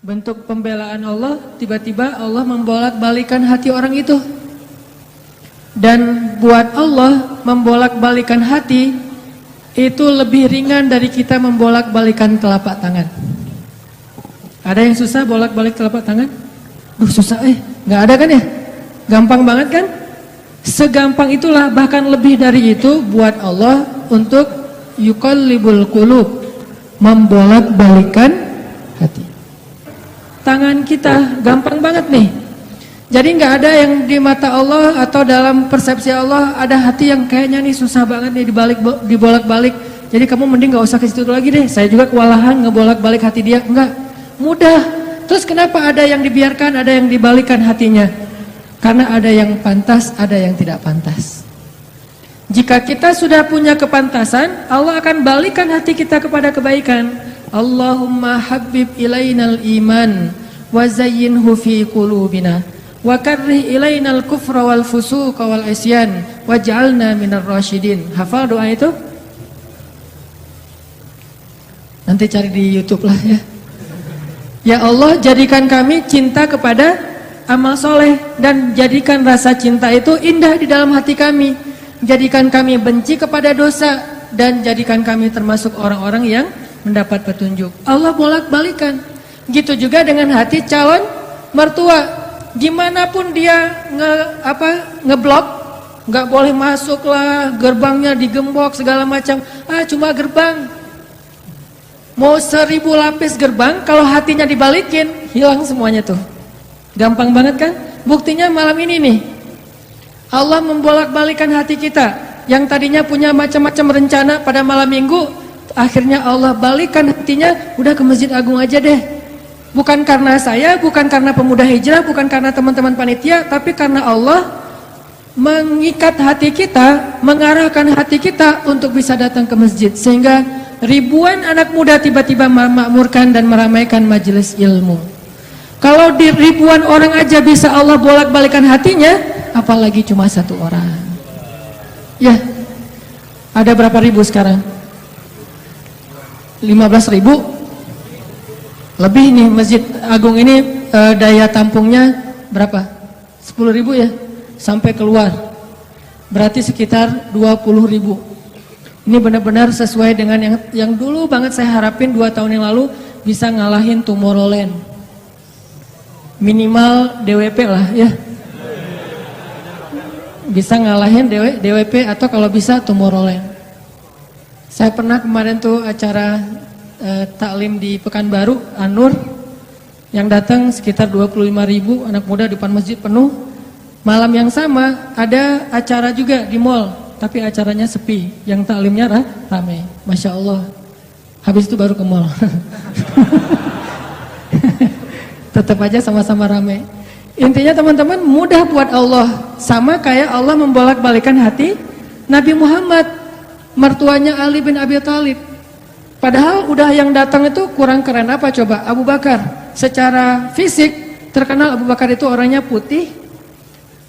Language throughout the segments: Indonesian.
bentuk pembelaan Allah, tiba-tiba Allah membolak-balikan hati orang itu. Dan buat Allah membolak-balikan hati itu lebih ringan dari kita membolak-balikan telapak tangan. Ada yang susah bolak-balik telapak tangan? Susah nggak ada kan ya? Gampang banget kan? Segampang itulah, bahkan lebih dari itu buat Allah untuk yuqallibul qulub, membolak-balikan hati. Tangan kita gampang banget nih. Jadi nggak ada yang di mata Allah atau dalam persepsi Allah ada hati yang kayaknya nih susah banget nih dibolak-balik. Jadi kamu mending nggak usah ke situ lagi deh. Saya juga kewalahan ngebolak-balik hati dia. Enggak, mudah. Terus kenapa ada yang dibiarkan, ada yang dibalikan hatinya? Karena ada yang pantas, ada yang tidak pantas. Jika kita sudah punya kepantasan, Allah akan balikan hati kita kepada kebaikan. Allahumma habbib ilainal iman wa zayyinhu fi qulubina wa karrih ilainal kufra wal fusuqa wal isyan waj'alna minar rasyidin. Hafal doa itu? Nanti cari di YouTube lah ya. Ya Allah, jadikan kami cinta kepada amal soleh dan jadikan rasa cinta itu indah di dalam hati kami. Jadikan kami benci kepada dosa dan jadikan kami termasuk orang-orang yang mendapat petunjuk. Allah bolak-balikan. Gitu juga dengan hati calon mertua. Gimana pun dia ngeblok, nggak boleh masuk lah, gerbangnya digembok segala macam. Cuma gerbang. Mau 1000 lapis gerbang, kalau hatinya dibalikin, hilang semuanya tuh. Gampang banget kan? Buktinya malam ini nih. Allah membolak-balikan hati kita. Yang tadinya punya macam-macam rencana pada malam minggu, akhirnya Allah balikan hatinya, udah ke Masjid Agung aja deh. Bukan karena saya, bukan karena pemuda hijrah, bukan karena teman-teman panitia, tapi karena Allah mengikat hati kita, mengarahkan hati kita untuk bisa datang ke masjid. Sehingga ribuan anak muda tiba-tiba memakmurkan dan meramaikan majelis ilmu. Kalau di ribuan orang aja bisa Allah bolak-balikan hatinya, apalagi cuma satu orang. Ya, ada berapa ribu sekarang? 15.000? Lebih nih Masjid Agung ini daya tampungnya berapa? 10.000 ya? Sampai keluar. Berarti sekitar 20.000. Ini benar-benar sesuai dengan yang dulu banget saya harapin 2 tahun yang lalu bisa ngalahin Tomorrowland. Minimal DWP lah ya. Bisa ngalahin DWP atau kalau bisa Tomorrowland. Saya pernah kemarin tuh acara taklim di Pekanbaru, Anur, yang datang sekitar 25.000 anak muda di depan masjid penuh. Malam yang sama ada acara juga di mall, tapi acaranya sepi, yang taklimnya ramai. Masya Allah. Habis itu baru ke mall. Tetap aja sama-sama ramai. Intinya teman-teman, mudah buat Allah. Sama kayak Allah membolak-balikan hati Nabi Muhammad, mertuanya Ali bin Abi Thalib. Padahal udah yang datang itu kurang keren apa coba? Abu Bakar. Secara fisik terkenal Abu Bakar itu orangnya putih,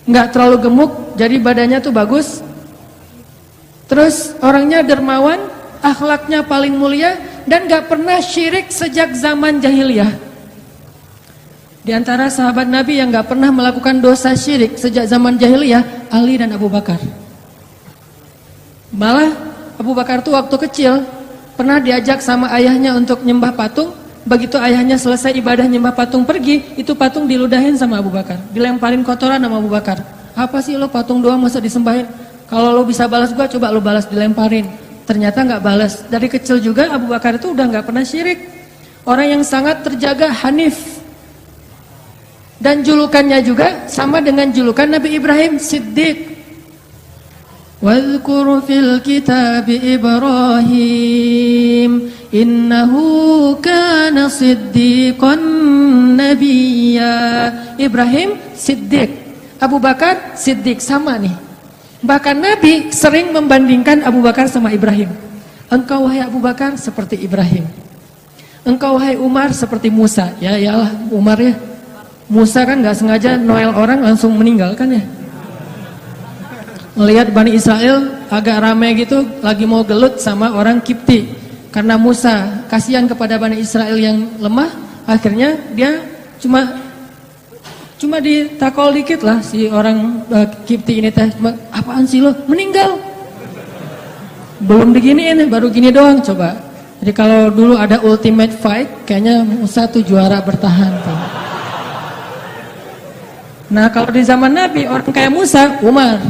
nggak terlalu gemuk, jadi badannya tuh bagus. Terus orangnya dermawan, akhlaknya paling mulia, dan nggak pernah syirik sejak zaman jahiliyah. Di antara sahabat Nabi yang nggak pernah melakukan dosa syirik sejak zaman jahiliyah, Ali dan Abu Bakar. Malah Abu Bakar tuh waktu kecil pernah diajak sama ayahnya untuk nyembah patung. Begitu ayahnya selesai ibadah nyembah patung pergi, itu patung diludahin sama Abu Bakar, dilemparin kotoran sama Abu Bakar. Apa sih lo patung doang masa disembahin? Kalau lo bisa balas gua, coba lo balas, dilemparin. Ternyata nggak balas. Dari kecil juga Abu Bakar itu udah nggak pernah syirik. Orang yang sangat terjaga, hanif. Dan julukannya juga sama dengan julukan Nabi Ibrahim, Siddiq. Wadhkur fil kitab Ibrahim innahu kana siddiqan nabiyya. Ibrahim Siddiq, Abu Bakar Siddiq, sama nih. Bahkan Nabi sering membandingkan Abu Bakar sama Ibrahim. Engkau wahai Abu Bakar seperti Ibrahim, engkau wahai Umar seperti Musa. Ya iyalah Umar ya. Musa kan gak sengaja noel orang langsung meninggal kan ya. Melihat Bani Israel agak ramai gitu, lagi mau gelut sama orang Kipti. Karena Musa kasihan kepada Bani Israel yang lemah, Akhirnya dia cuma ditakol dikit lah si orang Kipti ini teh. Apaan sih lo? Meninggal. Belum diginiin, baru gini doang coba. Jadi kalau dulu ada ultimate fight, kayaknya Musa tuh juara bertahan tuh. Nah kalau di zaman Nabi, orang kayak Musa, Umar.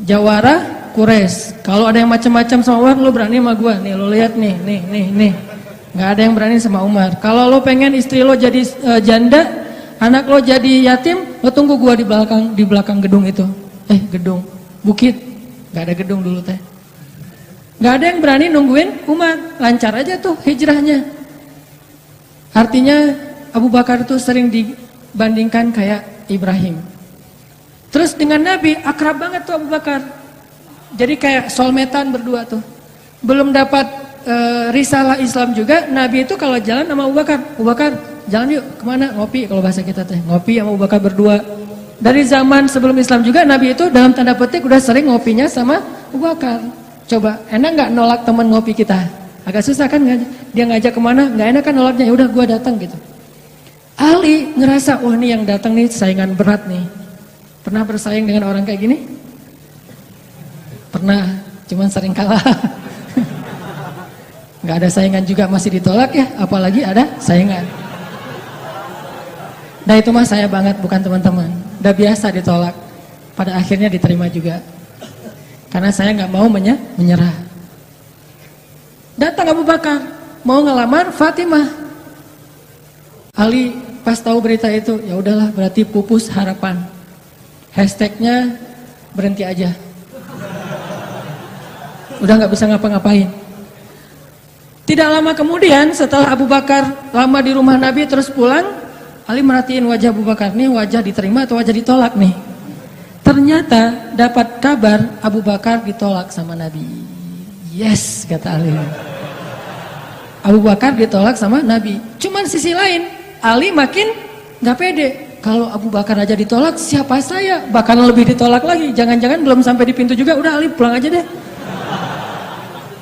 Jawara, Quraisy. Kalau ada yang macam-macam sama Umar, lo berani sama gua. Nih lo lihat nih. Nggak ada yang berani sama Umar. Kalau lo pengen istri lo jadi janda, anak lo jadi yatim, lo tunggu gua di belakang gedung itu. Gedung, bukit. Nggak ada gedung dulu teh. Nggak ada yang berani nungguin Umar. Lancar aja tuh hijrahnya. Artinya Abu Bakar tuh sering dibandingkan kayak Ibrahim. Terus dengan Nabi akrab banget tuh Abu Bakar. Jadi kayak soulmate-an berdua tuh. Belum dapat risalah Islam juga, Nabi itu kalau jalan sama Abu Bakar jalan yuk kemana? Ngopi, kalau bahasa kita teh ngopi sama Abu Bakar berdua. Dari zaman sebelum Islam juga Nabi itu dalam tanda petik udah sering ngopinya sama Abu Bakar. Coba enak nggak nolak teman ngopi kita? Agak susah kan? Dia ngajak kemana? Nggak enak kan nolaknya? Ya udah gua datang gitu. Ali ngerasa wah nih yang datang nih saingan berat nih. Pernah bersaing dengan orang kayak gini? Pernah, cuman sering kalah. Nggak ada saingan juga masih ditolak ya, apalagi ada saingan. Nah itu mah saya banget, bukan teman-teman. Udah biasa ditolak, pada akhirnya diterima juga. Karena saya nggak mau menyerah. Datang Abu Bakar, mau ngelamar Fatimah. Ali pas tahu berita itu, ya udahlah berarti pupus harapan. Hashtagnya berhenti aja. Udah nggak bisa ngapa-ngapain. Tidak lama kemudian setelah Abu Bakar lama di rumah Nabi terus pulang, Ali merhatiin wajah Abu Bakar nih, wajah diterima atau wajah ditolak nih. Ternyata dapat kabar Abu Bakar ditolak sama Nabi. Yes, kata Ali. Abu Bakar ditolak sama Nabi. Cuman sisi lain, Ali makin nggak pede. Kalau Abu Bakar aja ditolak, siapa saya? Bahkan lebih ditolak lagi. Jangan-jangan belum sampai di pintu juga, udah Ali pulang aja deh.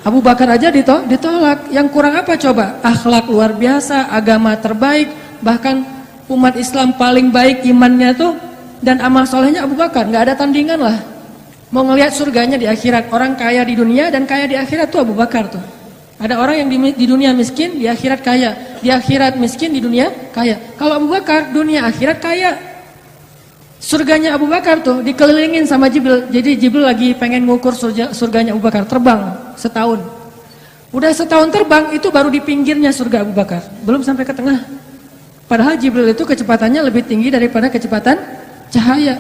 Abu Bakar aja ditolak. Yang kurang apa coba? Akhlak luar biasa, agama terbaik, bahkan umat Islam paling baik imannya tuh dan amal solehnya Abu Bakar. Nggak ada tandingan lah. Mau ngelihat surganya di akhirat. Orang kaya di dunia dan kaya di akhirat tuh Abu Bakar tuh. Ada orang yang di dunia miskin, di akhirat kaya. Di akhirat miskin, di dunia kaya. Kalau Abu Bakar, dunia akhirat kaya. Surganya Abu Bakar tuh dikelilingin sama Jibril. Jadi Jibril lagi pengen ngukur surganya Abu Bakar, terbang setahun. Udah setahun terbang, itu baru di pinggirnya surga Abu Bakar, belum sampai ke tengah. Padahal Jibril itu kecepatannya lebih tinggi daripada kecepatan cahaya.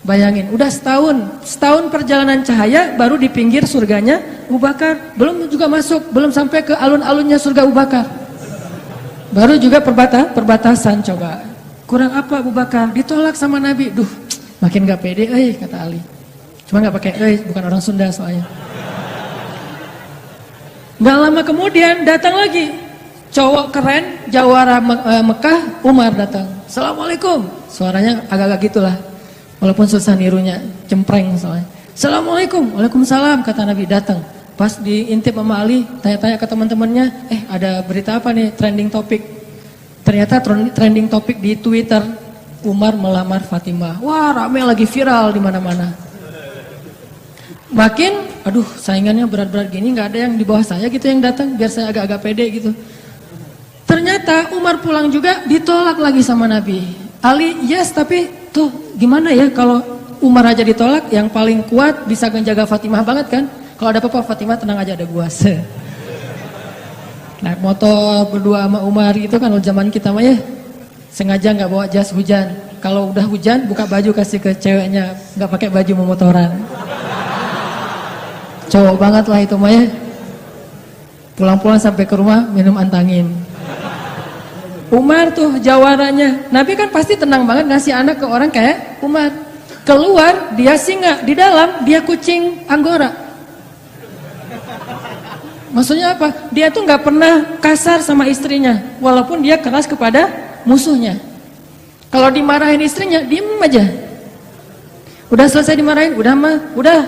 Bayangin, udah setahun perjalanan cahaya baru di pinggir surganya Abu Bakar. Belum juga masuk, belum sampai ke alun-alunnya surga Abu Bakar. Baru juga perbatasan coba. Kurang apa Abu Bakar? Ditolak sama Nabi. Duh, makin gak pede, kata Ali. Cuma gak pakai bukan orang Sunda soalnya. Gak lama kemudian datang lagi cowok keren, jawara Mekah, Umar datang. Assalamualaikum. Suaranya agak-agak gitulah. Walaupun susah nirunya, cempreng soalnya. Assalamualaikum. Waalaikumsalam, kata Nabi. Datang. Pas diintip sama Ali, tanya-tanya ke teman-temannya, ada berita apa nih trending topik? Ternyata trending topik di Twitter, Umar melamar Fatimah. Wah, rame lagi viral di mana-mana. Makin, aduh, saingannya berat-berat gini, nggak ada yang di bawah saya gitu yang datang, biar saya agak-agak pede gitu. Ternyata Umar pulang juga ditolak lagi sama Nabi. Ali, yes, tapi tuh gimana ya kalau Umar aja ditolak, yang paling kuat bisa menjaga Fatimah banget kan? Kalau ada apa-apa Fatimah tenang aja, ada gua. Naik motor berdua sama Umar itu kan zaman kita mah ya, sengaja nggak bawa jas hujan. Kalau udah hujan buka baju kasih ke ceweknya, nggak pakai baju memotoran. Cowok banget lah itu mah ya. Pulang-pulang sampai ke rumah minum antangin. Umar tuh jawarannya, Nabi kan pasti tenang banget ngasih anak ke orang kayak Umar. Keluar dia singa, di dalam dia kucing Anggora. Maksudnya apa? Dia tuh nggak pernah kasar sama istrinya, walaupun dia keras kepada musuhnya. Kalau dimarahin istrinya, diem aja. Udah selesai dimarahin, udah,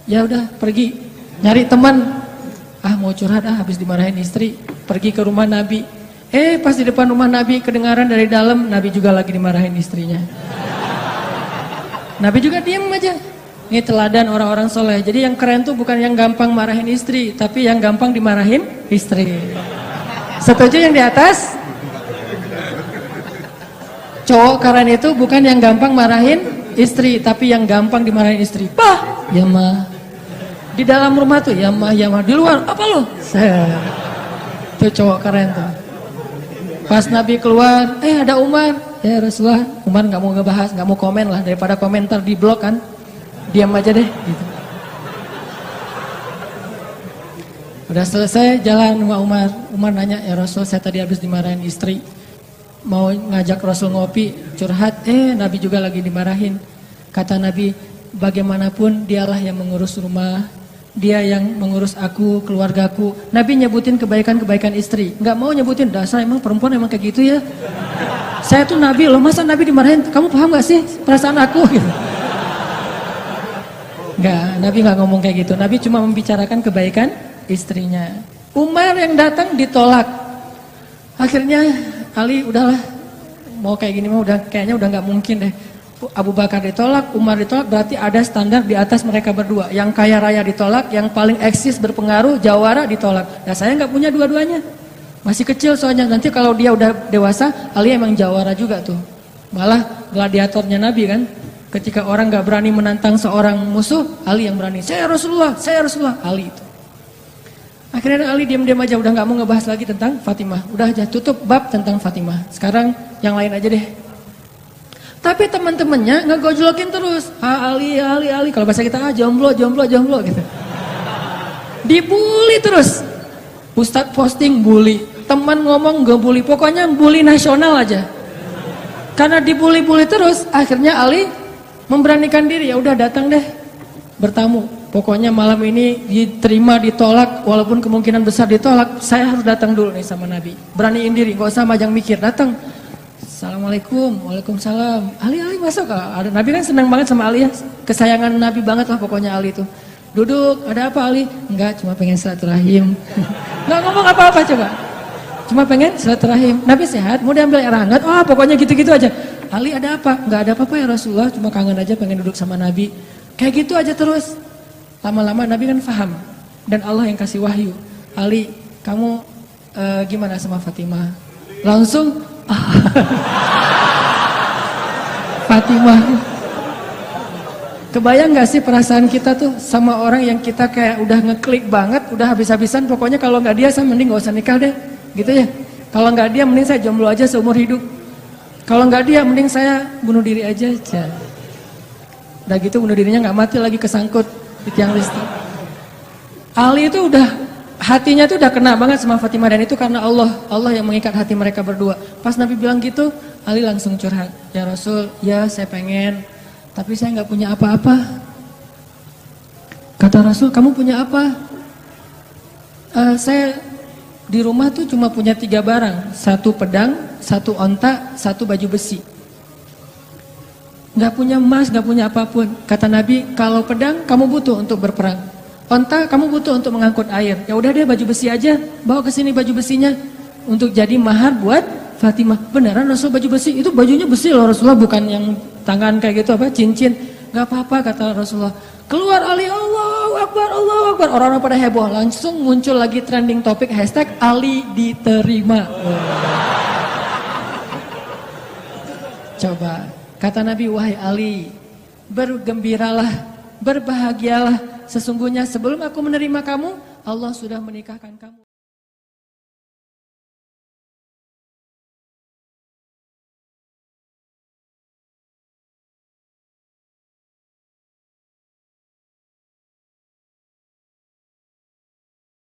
ya udah pergi nyari teman. Mau curhat habis dimarahin istri, pergi ke rumah Nabi. Pas di depan rumah Nabi kedengaran dari dalam, Nabi juga lagi dimarahin istrinya. Nabi juga diam aja. Ini teladan orang-orang soleh. Jadi yang keren tuh bukan yang gampang marahin istri, tapi yang gampang dimarahin istri. Setuju yang di atas? Cowok keren itu bukan yang gampang marahin istri, tapi yang gampang dimarahin istri. Pah, ya mah. Di dalam rumah tuh, ya mah, ya mah. Di luar, apa lo? Itu cowok keren tuh. Pas Nabi keluar, ada Umar. Ya Rasulullah, Umar gak mau ngebahas, gak mau komen lah. Daripada komentar di blog kan. Diam aja deh. Gitu. Udah selesai jalan sama Umar. Umar nanya, ya Rasul saya tadi habis dimarahin istri. Mau ngajak Rasul ngopi, curhat, Nabi juga lagi dimarahin. Kata Nabi, bagaimanapun dialah yang mengurus rumah, dia yang mengurus aku, keluargaku. Nabi nyebutin kebaikan-kebaikan istri. Nggak mau nyebutin, dasar emang perempuan emang kayak gitu ya. Saya tuh Nabi loh, masa Nabi dimarahin? Kamu paham gak sih perasaan aku? Gitu. Nggak, Nabi nggak ngomong kayak gitu. Nabi cuma membicarakan kebaikan istrinya. Umar yang datang ditolak. Akhirnya Ali udahlah, mau kayak gini mah kayaknya udah nggak mungkin deh. Abu Bakar ditolak, Umar ditolak, berarti ada standar di atas mereka berdua. Yang kaya raya ditolak, yang paling eksis berpengaruh, jawara ditolak. Nah saya nggak punya dua-duanya, masih kecil soalnya. Nanti kalau dia udah dewasa, Ali emang jawara juga tuh. Malah gladiatornya Nabi kan, ketika orang nggak berani menantang seorang musuh, Ali yang berani. Saya Rasulullah, Ali itu. Akhirnya Ali diam-diam aja, udah gak mau ngebahas lagi tentang Fatimah. Udah aja tutup bab tentang Fatimah. Sekarang yang lain aja deh. Tapi teman-temannya ngegojlokin terus. Ali. Kalau bahasa kita jomblo gitu. Dibully terus. Ustadz posting bully. Teman ngomong gak bully. Pokoknya bully nasional aja. Karena dibully-bully terus, akhirnya Ali memberanikan diri. Ya udah datang deh bertamu. Pokoknya malam ini diterima, ditolak, walaupun kemungkinan besar ditolak, saya harus datang dulu nih sama Nabi. Beraniin diri, gak usah majang mikir, datang. Assalamualaikum, waalaikumsalam. Ali masuk. Ada Nabi kan senang banget sama Ali ya, kesayangan Nabi banget lah pokoknya Ali itu. Duduk, ada apa Ali? Enggak, cuma pengen silaturahim. Nggak ngomong apa-apa coba. Cuma pengen silaturahim. Nabi sehat, mau diambil air hangat? Oh pokoknya gitu-gitu aja. Ali ada apa? Enggak ada apa-apa ya Rasulullah, cuma kangen aja pengen duduk sama Nabi. Kayak gitu aja terus. Lama-lama Nabi kan paham dan Allah yang kasih wahyu. Ali, kamu gimana sama Fatimah? Langsung Fatimah. Kebayang gak sih perasaan kita tuh sama orang yang kita kayak udah ngeklik banget, udah habis-habisan, pokoknya kalau nggak dia saya mending gak usah nikah deh, gitu ya. Kalau nggak dia mending saya jomblo aja seumur hidup. Kalau nggak dia mending saya bunuh diri aja. Udah gitu bunuh dirinya nggak mati lagi, kesangkut di tiang listrik. Ali itu udah hatinya tuh udah kena banget sama Fatimah, dan itu karena Allah yang mengikat hati mereka berdua. Pas Nabi bilang gitu, Ali langsung curhat. Ya Rasul, ya saya pengen, tapi saya nggak punya apa-apa. Kata Rasul, kamu punya apa? Saya di rumah tuh cuma punya 3 barang, 1 pedang, 1 onta, 1 baju besi. Gak punya emas, gak punya apapun. Kata Nabi, kalau pedang kamu butuh untuk berperang, onta kamu butuh untuk mengangkut air. Ya udah deh baju besi aja, bawa ke sini baju besinya untuk jadi mahar buat Fatimah. Beneran Rasul baju besi? Itu bajunya besi loh Rasulullah, bukan yang tangan kayak gitu apa cincin. Gak apa-apa kata Rasulullah. Keluar Ali, Allahu Akbar, Allahu Akbar. Orang-orang pada heboh, langsung muncul lagi trending topik hashtag Ali diterima. Coba. Kata Nabi, wahai Ali, bergembiralah, berbahagialah. Sesungguhnya sebelum aku menerima kamu, Allah sudah menikahkan kamu.